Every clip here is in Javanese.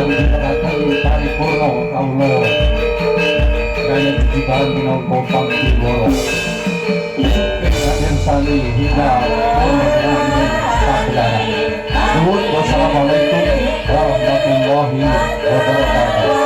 kanthi pengaten paripurna kawula kaya dijibahan minangka pangdiwara ingkang sami hingga pagelaran. Nuhun, wassalamualaikum warahmatullahi wabarakatuh.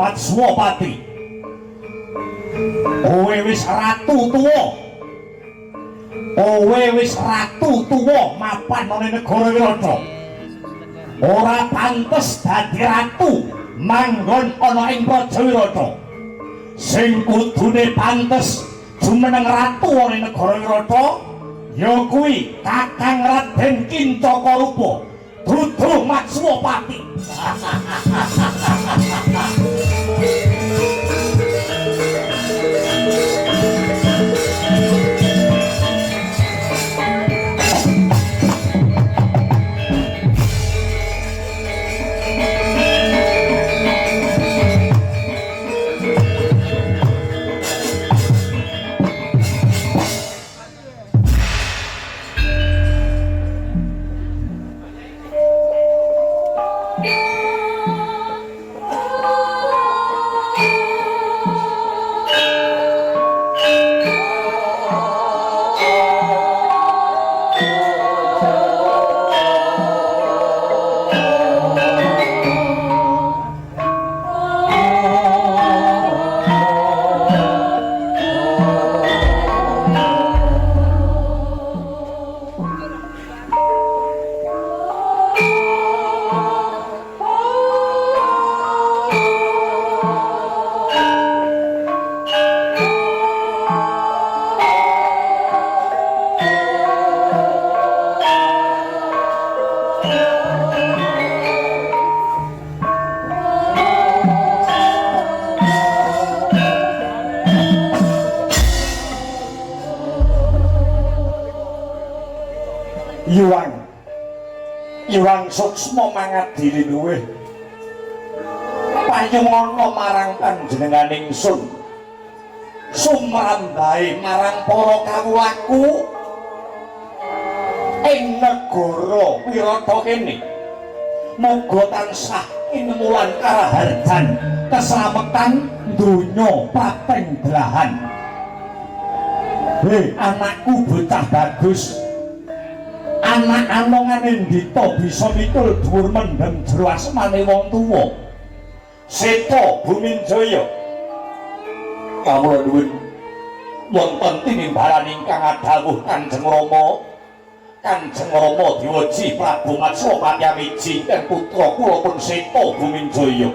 Matswapati. Kowe wis ratu tuwa. Kowe wis ratu tuwa mapan nang negara Wirata. Ora pantes dadi ratu manggon ana ing Praja Wirata. Sing kudune pantes jumeneng ratu ana ing negara Wirata ya kuwi Kakang Raden Kincaparupa dudu Matswapati. Iwang Suksma mangadili luwih payungana marang panjenenganing ingsun sumrambahe marang para kawulaku ing negara Wirata kene muga tansah inemulan karaharjan keslametan donya prapendhlahan. Anakku bocah bagus, anak anongane ndita bisa mikul dhuwur mendem jero asmane wong tuwa. Seta Buminjaya kawula nuwun wonten tinimbalan ingkang adhawuh Kanjeng Rama. Kanjeng Rama diwaji Prabu Matswapati Amiji lan putra kula pun Seta Buminjaya.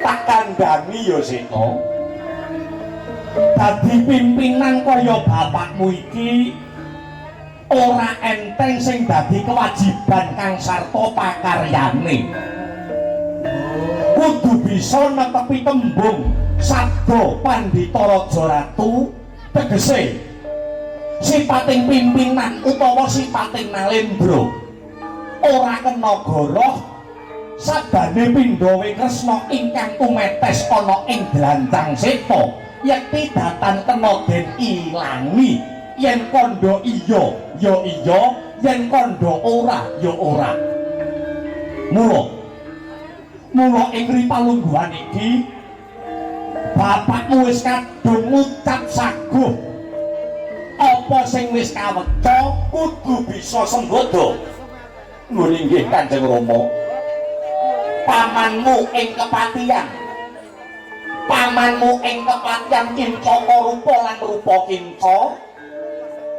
Tak kandhani ya Seta, dadi pimpinan kaya bapakmu iki ora enteng sing dadi kewajiban kang sarta pakaryane. Kudu bisa netepi tembung sabda Pandhita Raja Ratu, tegese sipating pimpinan utawa sipating nalendra ora kena goroh sabane Pindhawa Kresna ingkang tumetes ana ing dlandang seta yekti datan kena den ilangi. Yen kandha iya ya iya, yen kandha ora ya ora. Mula ing ripalungguhan iki bapakmu wis kadung ngucap saguh apa sing wis kaweca kudu bisa sembodo. Nuwun inggih Kanjeng Rama, pamanmu ing kepatihan Kincaparupa lan Rupa Kinca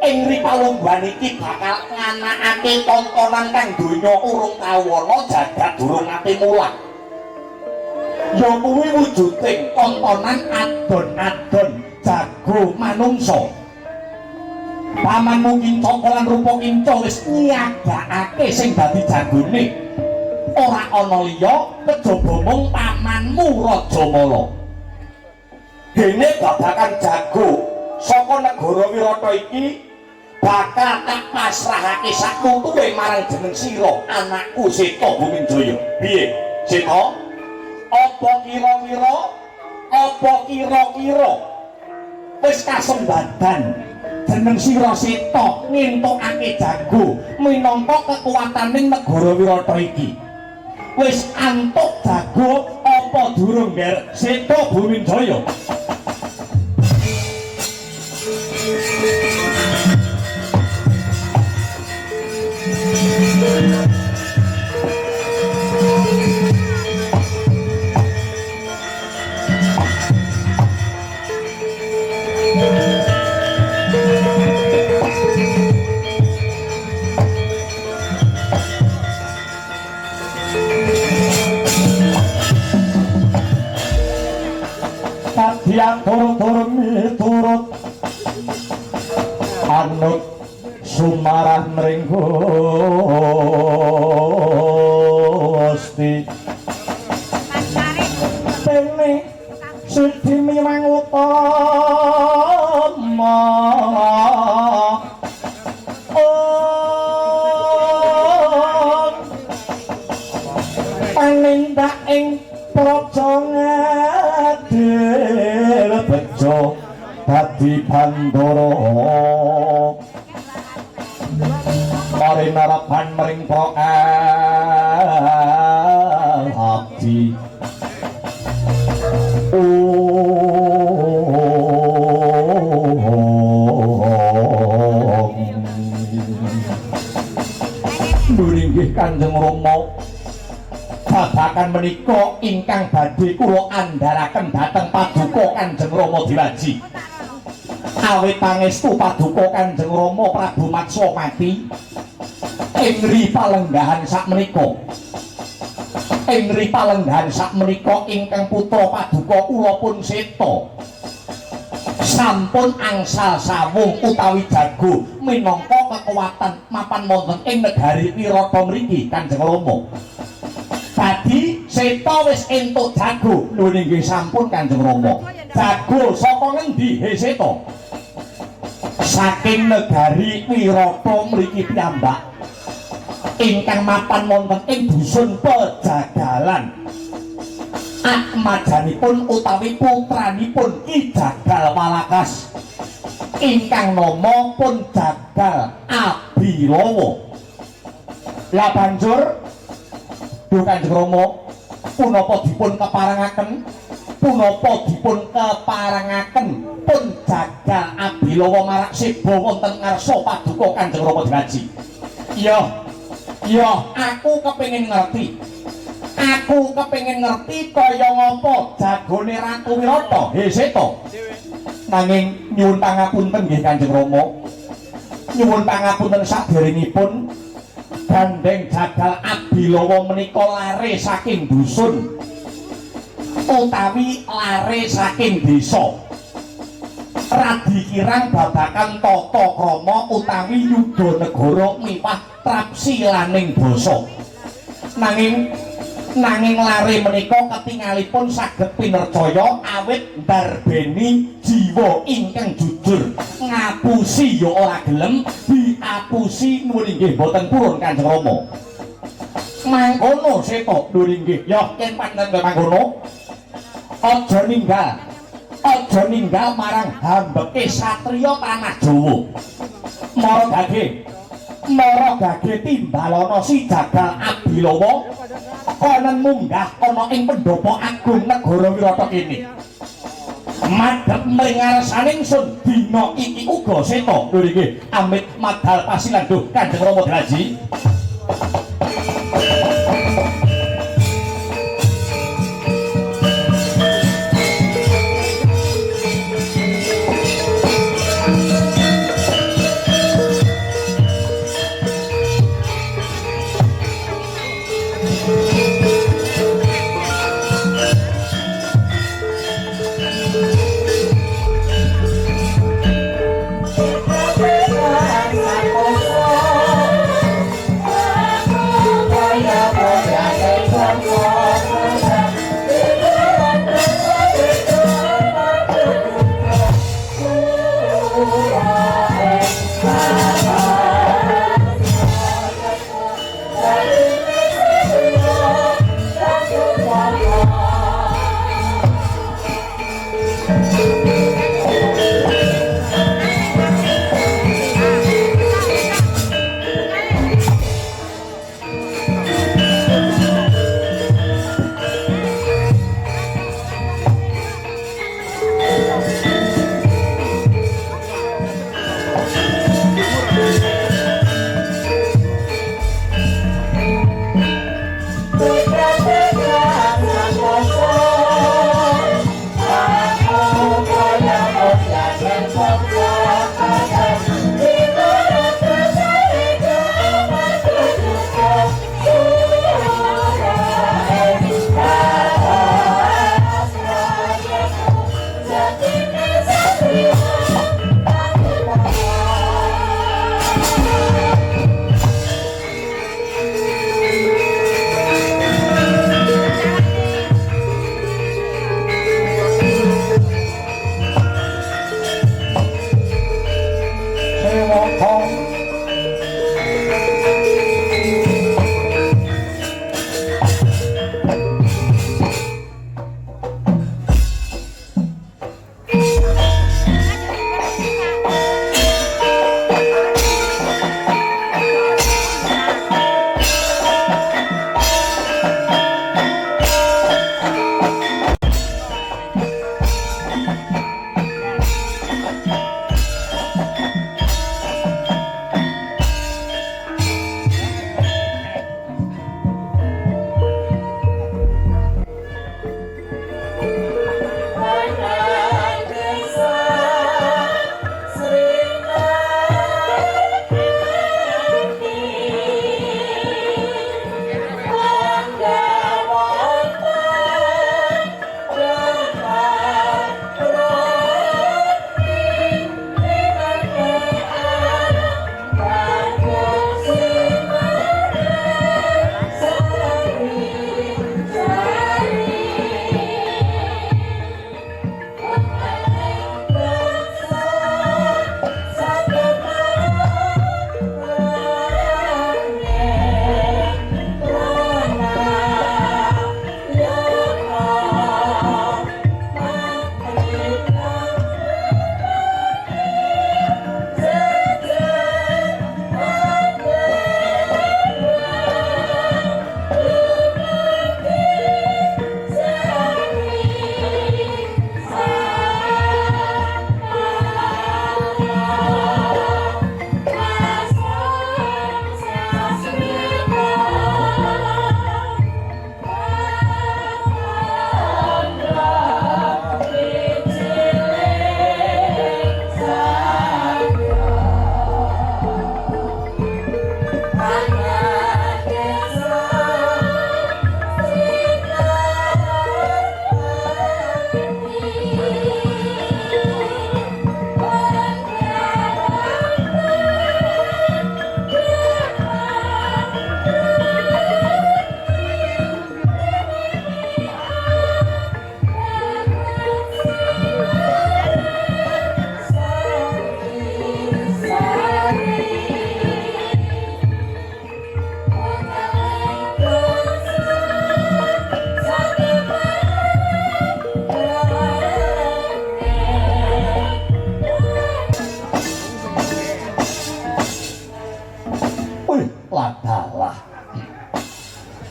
ing ripalungguhan iki bakal nganakake tontonan kang donya urung kawana jagat durung ate mulang. Ya kuwi wujuding tontonan adon-adon jago manungsa. Pamanmu Kinca lan Rupa Kinca wis nyagakake sing dadi jagone. Ora ana liya kejaba mung pamanmu Rajamala. Dene babakan jago saka negara Wirata iki bakal tak pasrahake sak tutuhe marang jeneng sira anakku Seta Buminjaya. Piye Seta? Apa kira-kira wis kasembadan jeneng sira Seta ngentukake jago minangka kekuwataning negara Wirata iki? Wis antuk jago apa durung nger Seta Buminjaya? kadhiang turut-turut miturut anut sumarah mring Gusti tene siji miwang utama panindak ing praja ngadil bejo dadi bandara mari narapan mring abdi Nuringgih Kanjeng Rama babakan menika ingkang badhe kula andharaken dhateng paduka Kanjeng Rama Diwaji awit pangestu paduka Kanjeng Rama Prabu Matswamati ing ripalenggahan sakmenika ingkang putra paduka kula pun seta sampun angsal sawung utawi jago minangka kekuatan mapan wonten ing negari Wirata mriki Kanjeng Rama. Dadi seta wis entuk jago lho nggih sampun Kanjeng Rama. Jago saka ngendi he seta? Saking negari Wirata mriki piyambak ingkang mapan wonten ing dusun Pejagalan. Akmajanipun utawi putranipun Ki Jagal Walakas ingkang nama pun Jagal Abilawa. Lah banjur Duh Kanjeng Rama punapa dipun keparengaken pun Jagal Abilawa marak seba wonten ngarsa paduka Kanjeng Rama Diwaji. Iya, aku kepengin ngerti kaya ngapa jagone Ratu Wirata he seta. Nanging nyuwun pangapunten nggih Kanjeng Rama, nyuwun pangapunten saderengipun gandeng Jagal Abilawa menika lare saking dusun utawi lare saking desa. Radi kirang babakan tata krama utawi yuda negara miwah trapsilaning basa. Nanging lare menika ketingalipun saged pinercaya awit ndarbeni jiwa ingkang jujur. Ngapusi ya ora gelem, diapusi nuwun inggih boten purun Kanjeng Rama. Mangkono seta nuwun inggih. Ya yen panjenengan mangkono aja ninggal marang hambeke satriya tanah Jawa. Mara gage timbalana si Jagal Abilawa konen munggah ana ing pendopo agung negara Wirata kene. Madhep mring ngarsaning sun dina iki uga seta lho nggih amit madhal pasilan duh Kanjeng Rama Diwaji.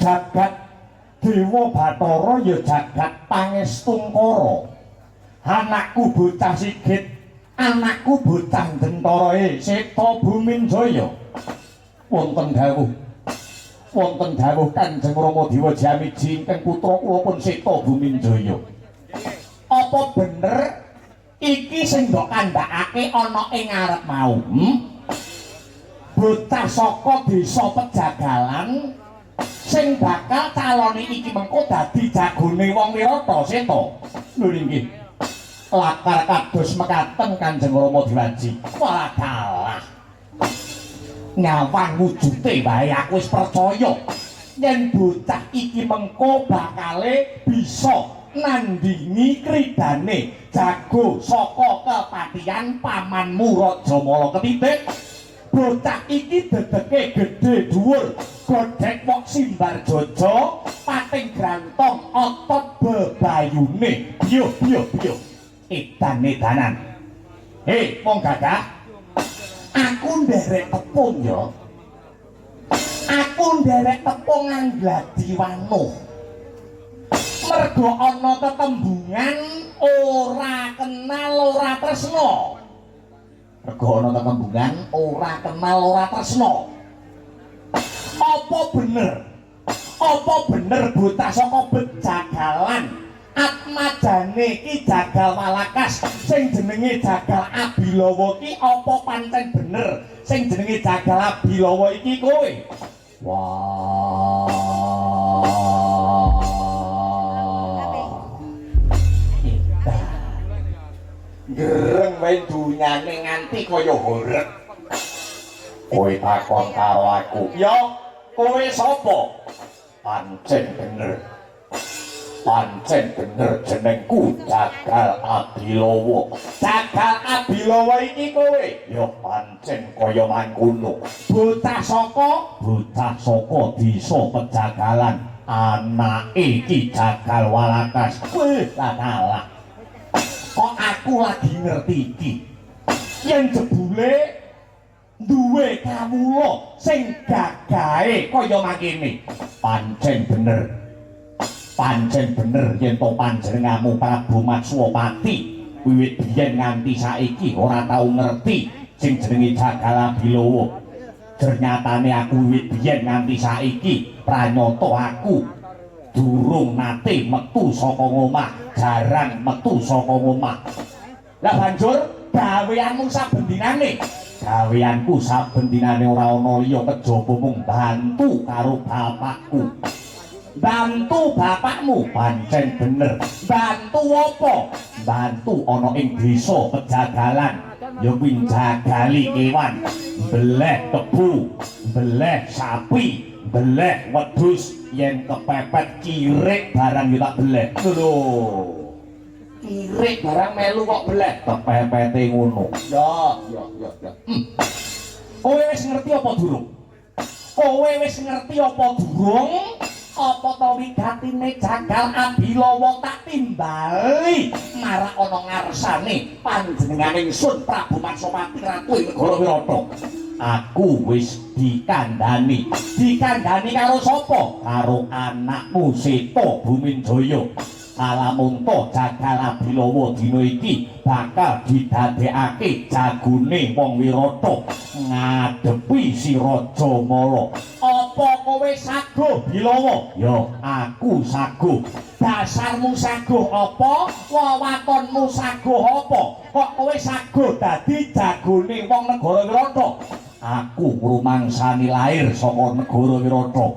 jagat Dewa Bathara ya jagat Pangestungkara. Anakku bocah Sigit, anakku bocah Dentara Seta Buminjaya. Wonten dawuh Kanjeng Rama Dewa Jamiji ingkang putra kula pun Seta Buminjaya. Apa bener iki sing mbok kandhakake ana ing ngarep mau? Bocah saka desa Pejagalan sing bakal calone iki mengko dadi jagone wong Wirata Seta. Lho nggih. Lakar kados mekaten Kanjeng Rama Dewaji. Wadalah. Nyawang wujute wae aku wis percaya yen bocah iki mengko bakale bisa nandingi kridane jago saka kepatihan pamanmu Raja Mala Ketitik. Bocah iki dedeke gedhe dhuwur, godhek wong simbar jaja, pating grantong otot bebayune. Biyo. Edan-edanan. Wong gagah. Aku nderek tepung ya. Aku nderek tepung Angladi Wanuh. Mergo ana tetembungan ora kenal ora tresna. Mergo ana tetembungan ora kenal ora tresna. Apa bener bocah saka Bejagalan atmajane ki Jagal Walakas sing jenenge Jagal Abilawa ki apa pancen bener sing jenenge Jagal Abilawa iki kowe? Wah. Gereng wae dunyane nganti kaya horeg. Kowe takon karo aku. Ya, kowe sapa? Pancen bener. Pancen bener jenengku Jagal Abilawa. Jagal Abilawa iki kowe? Ya pancen kaya mangkono. Bocah saka desa Pejagalan. Anake Ki Jagal Walakas. Weh, lah. Kok aku lagi ngerti iki? Yen jebule duwe kawula sing gagahe kaya mangkene. Pancen bener yen to panjenenganmu Prabu Matswapati wiwit biyen nganti saiki ora tau ngerti sing jenenge Jagal Abilawa. Ternyatane aku wiwit biyen nganti saiki pranyata aku durung nate metu saka omah, jarang metu saka omah. Lah banjur gaweanmu saben dinane? Gaweanku saben dinane ora ana liya kejaba mung bantu karo bapakku. Bantu bapakmu? Pancen bener. Bantu apa? Bantu ana ing desa Pejagalan. Ya kuwi jagali kewan, beleh kebu, beleh sapi, beleh wedhus, yen kepepet kirik barang yo tak beleh. Lho. Kirik barang melu kok beleh, kepepete ngono. Ya. Kowe wis ngerti apa durung? Apa to wigatine Jagal Abilawa tak timbali marak ana ngarsane panjenenganing Sun Prabu Matswapati Ratu ing negara Wirata. Aku wis dikandhani karo sapa? Karo anakmu Seta Buminjaya. Alamun to Jagal Abilawa dina iki bakal didadekake jagone wong Wirata ngadepi si Raja Mala. Apa kowe saguh Bilawa? Ya, aku saguh. Dasarmu saguh apa? Wewatonmu saguh apa? Kok kowe saguh dadi jagone wong negara Wirata? Aku rumangsani lair saka negara Wirata.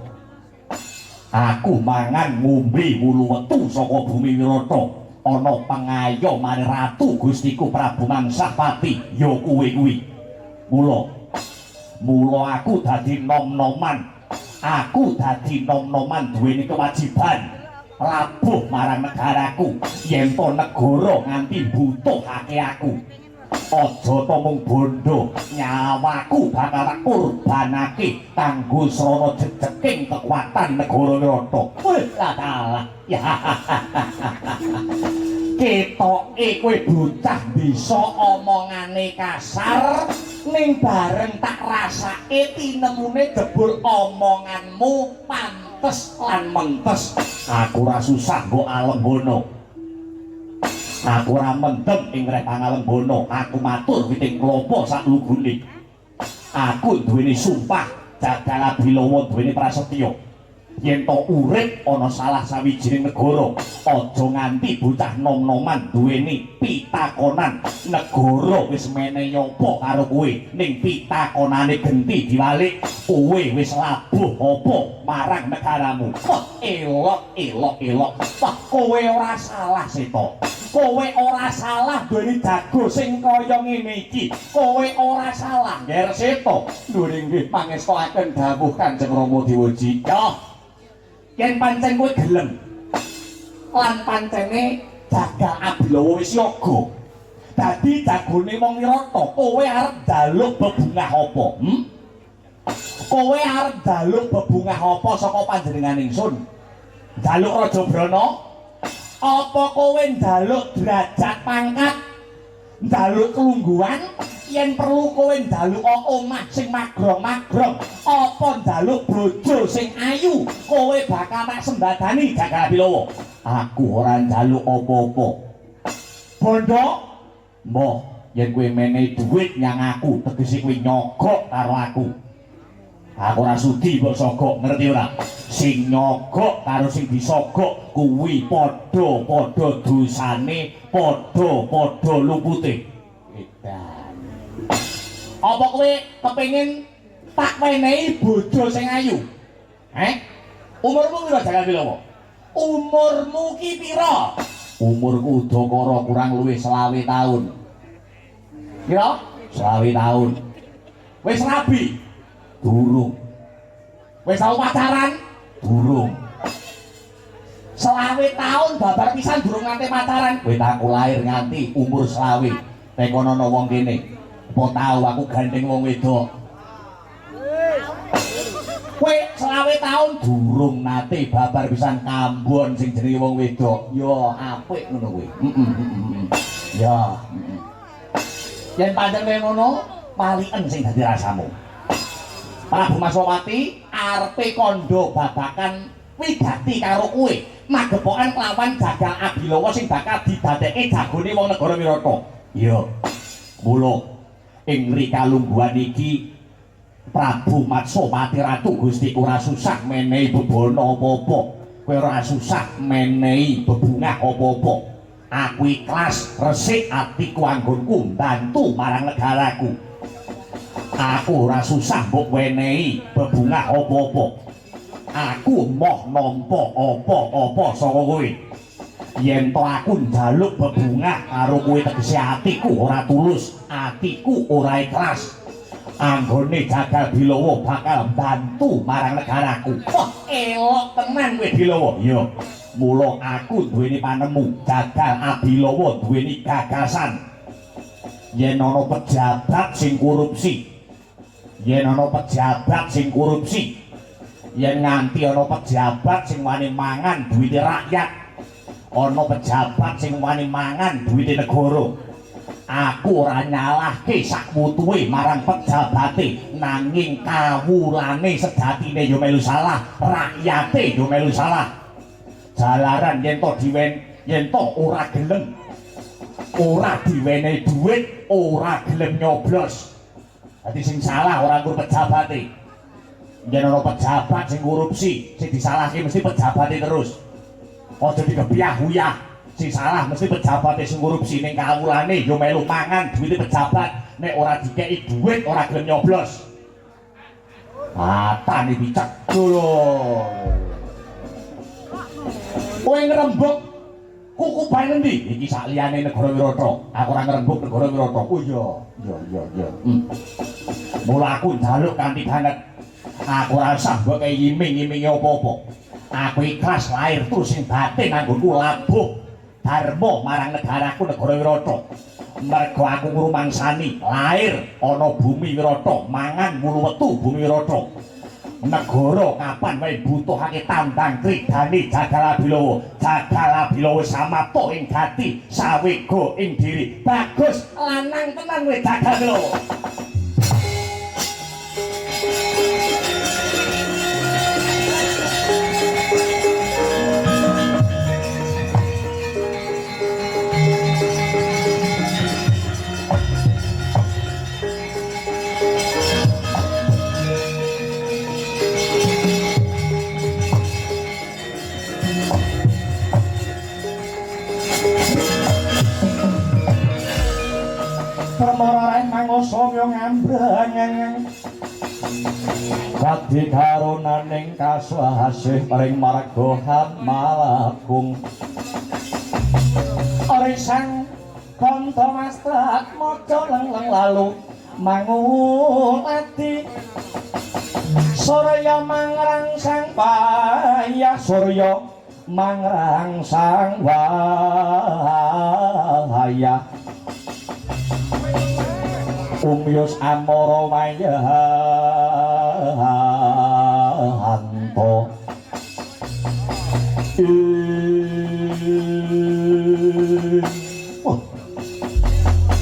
Aku mangan ngombe wulu wetu saka bumi Wirata. Ana pangayo marang ratu Gustiku Prabu Mangsapati, ya kuwi. Mula aku dadi nom-noman. Aku dadi nom-noman duweni kewajiban labuh marang negaraku. Yen to negara nganti butuhake aku, aja to mung bondo, nyawaku bakal tak kurbanake kanggo srana jejeking kekuatan negara Wirata. Wih, lah. Ya. Ketoke kowe bocah bisa omongane kasar, ning bareng tak rasake tinemune jebul omonganmu pantes lan mentes. Aku ora susah nggo alembono. Aku ora mendem ing rek pangalembono. Aku matur witing klopo sak lugune. Aku duweni sumpah Jagal Abilawa duweni prasetya. Yen to urip ana salah sawijining negara, aja nganti bocah nom-noman duweni pitakonan negara wis menehi apa karo kowe, ning pitakonane genti diwalik kowe wis labuh apa marang negaramu. Elok. Wah, kowe ora salah Seta. Kowe ora salah duweni jago sing kaya ngene iki. Kowe ora salah, Nger Seta. Nggih nggih pangestakaken dawuh Kanjeng Rama Dewaji. Yen pancen kowe gelem lan pancene Jagal Abilawa wis yoga dadi jagone wong Wirata, kowe arep njaluk bebungah apa? Kowe arep njaluk bebungah apa saka panjenenganing Sun? Njaluk Raja Brana? Apa kowe njaluk derajat pangkat? Njaluk kelungguhan? Yen perlu kowe njaluk omah sing magrong-magrong, apa njaluk bojo sing ayu, kowe bakal tak sembadani Jagal Abilawa. Aku ora njaluk apa-apa. Bondo, mbah, yen kowe menehi dhuwit nyang aku, tegese kowe nyogok karo aku. Aku ora sudi mbok sogok, ngerti ora? Sing nyogok karo sing disogok kuwi padha-padha dosane, padha-padha lupute. Apa kowe kepengin tak wenehi bojo sing ayu? Umurmu pira Jagal Abilawa? Umurmu ki pira? Umurku udakara kurang luwih 20 taun. Kira 20 taun. Wis rabi? Durung. Wis tau pacaran? Durung. 20 taun babar pisan durung nganti pacaran. Kowe aku lahir nganti umur 20. Tekono ana wong kene. Apa tau aku gandeng wong wedok? Kowe 20 taun durung nate babar pisan kambon sing jenenge wong wedok. Ya apik ngono kuwi. Ya. Yen pancen kowe ngono, paliken sing dadi rasamu. Prabu Maswati arepe kandha babakan wigati karo kowe. Magepokan kelawan Jagal Abilawa sing bakal didadekake jagone wong negara Wirata. Iya. Mula ing rikalungguhan iki Prabu Matsopati Ratu Gusti ora susah menehi bebono apa-apa. Kowe ora susah menehi bebungah apa-apa. Aku ikhlas resik atiku anggonku bantu marang negaraku. Aku ora susah mbok wenehi bebungah apa-apa. Aku moh nampa apa-apa saka kowe. Yen to aku njaluk bebungah karo kowe tegese atiku ora tulus, atiku ora ikhlas. Anggone Jagal Bilawa bakal bantu marang negaraku. Wah, elok tenan kowe Bilawa. Iya. Mula aku duweni panemu, Jagal Abilawa duweni gagasan. Yen ana pejabat sing korupsi, yen ana pejabat sing korupsi, yen nganti ana pejabat sing wani mangan duwite rakyat, ana pejabat sing wani mangan duwite negara. Aku ora nyalahke sak mutuwe marang pejabate, nanging kawulane sejatine yo melu salah, rakyate yo melu salah. Jalaran yen to ora gelem, ora diwenehi dhuwit, ora gelem nyoblos. Dadi sing salah ora nggur pejabate. Yen ana pejabat sing korupsi, sing disalahke mesti pejabate terus. Aja digebyah-uyah. Sing salah mesti pejabat sing korupsi, ning kawulane yo melu mangan duwite pejabat, nek ora dikeki dhuwit ora gelem nyoblos. Atane bicak lho. Kowe ngrembug kuku bae endi? Iki sak liyane negara Wirata. Aku ora ngrembug negara Wirata. Oh iya. Mula aku njaluk kanthi banget. Aku ora usah mbok iming-imingi apa-apa. Aku ikhlas lahir terus sing batin anggonku labuh dharma marang negaraku negara Wirata. Mergo aku ngrumangsani lahir ana bumi Wirata, mangan mulu wetu bumi Wirata. Negara kapan wae butuhake tandang kridane Jagal Abilawa. Jagal Abilawa samapta ing gati, sawega ing diri. Bagus lanang tenan kowe Jagal Abilawa. Pramaraing mangosanya ngambrang Kadi karunaning kaswasih paring marga malagung Arisang kanta mastrat maca leng-leng lalu mangulati Surya mangrangsang payah Surya mangrangsang wahaya Umyus amara mayahanto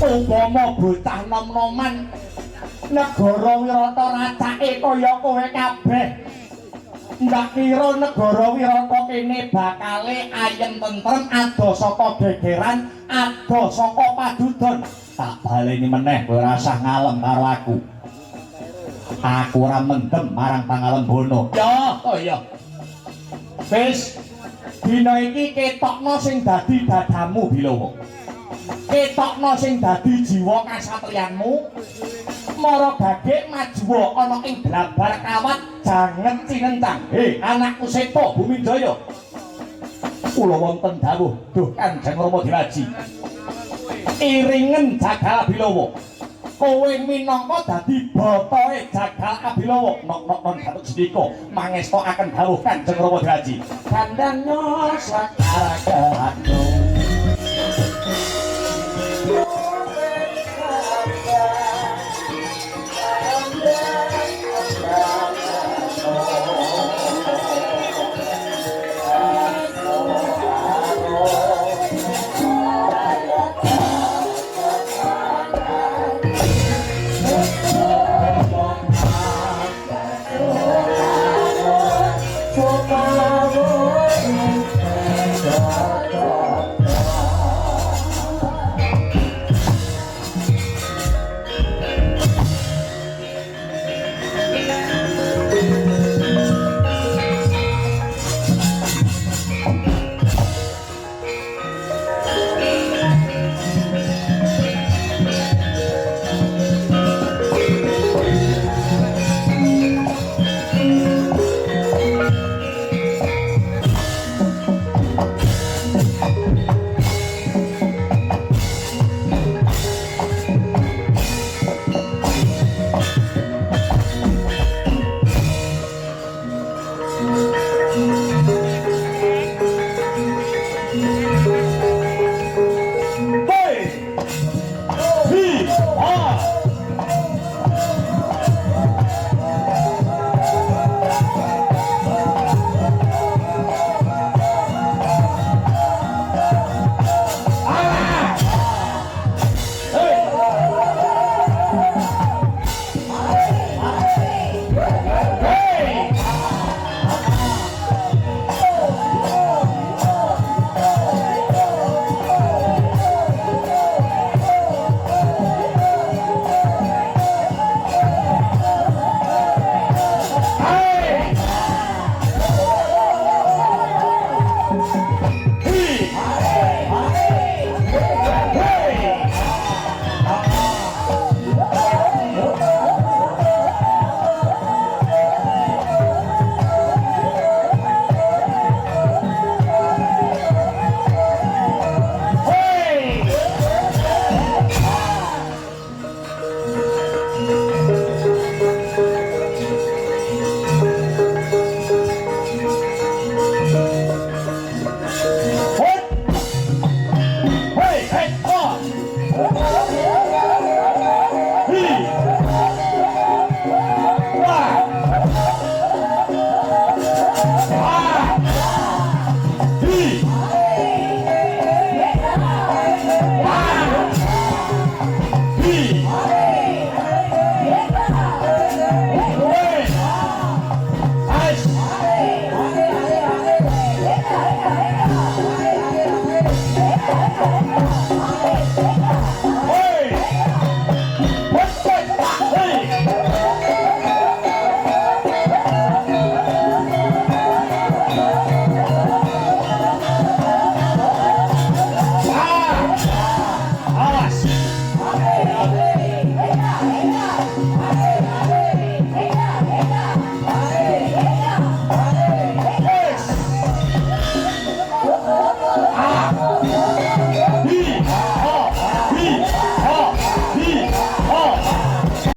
umpama bocah nom-noman negara Wirata racake kaya kowe kabeh ndak kira negara Wirata kene bakale ayem tentrem ado saka gegeran ado saka padudon tak baleni meneh kowe rasah ngalem karo aku. Aku ora mendem marang pangalembono. Ya, oh ya. Wis dina iki ketokno sing dadi dadamu Bilawa. Ketokno sing dadi jiwa kasatriyanmu. Mara gagek maju ana ing blabar kawat janget cinentang. Anakku Seta Bumijaya. kula wonten dawuh duh Kanjeng Rama Diraji iringen Jagal Abilawa kowe minangka dadi botohe Jagal Abilawa nok datuk sedika mangestokaken dawuh Kanjeng Rama Diraji kandangnya sakara kehanung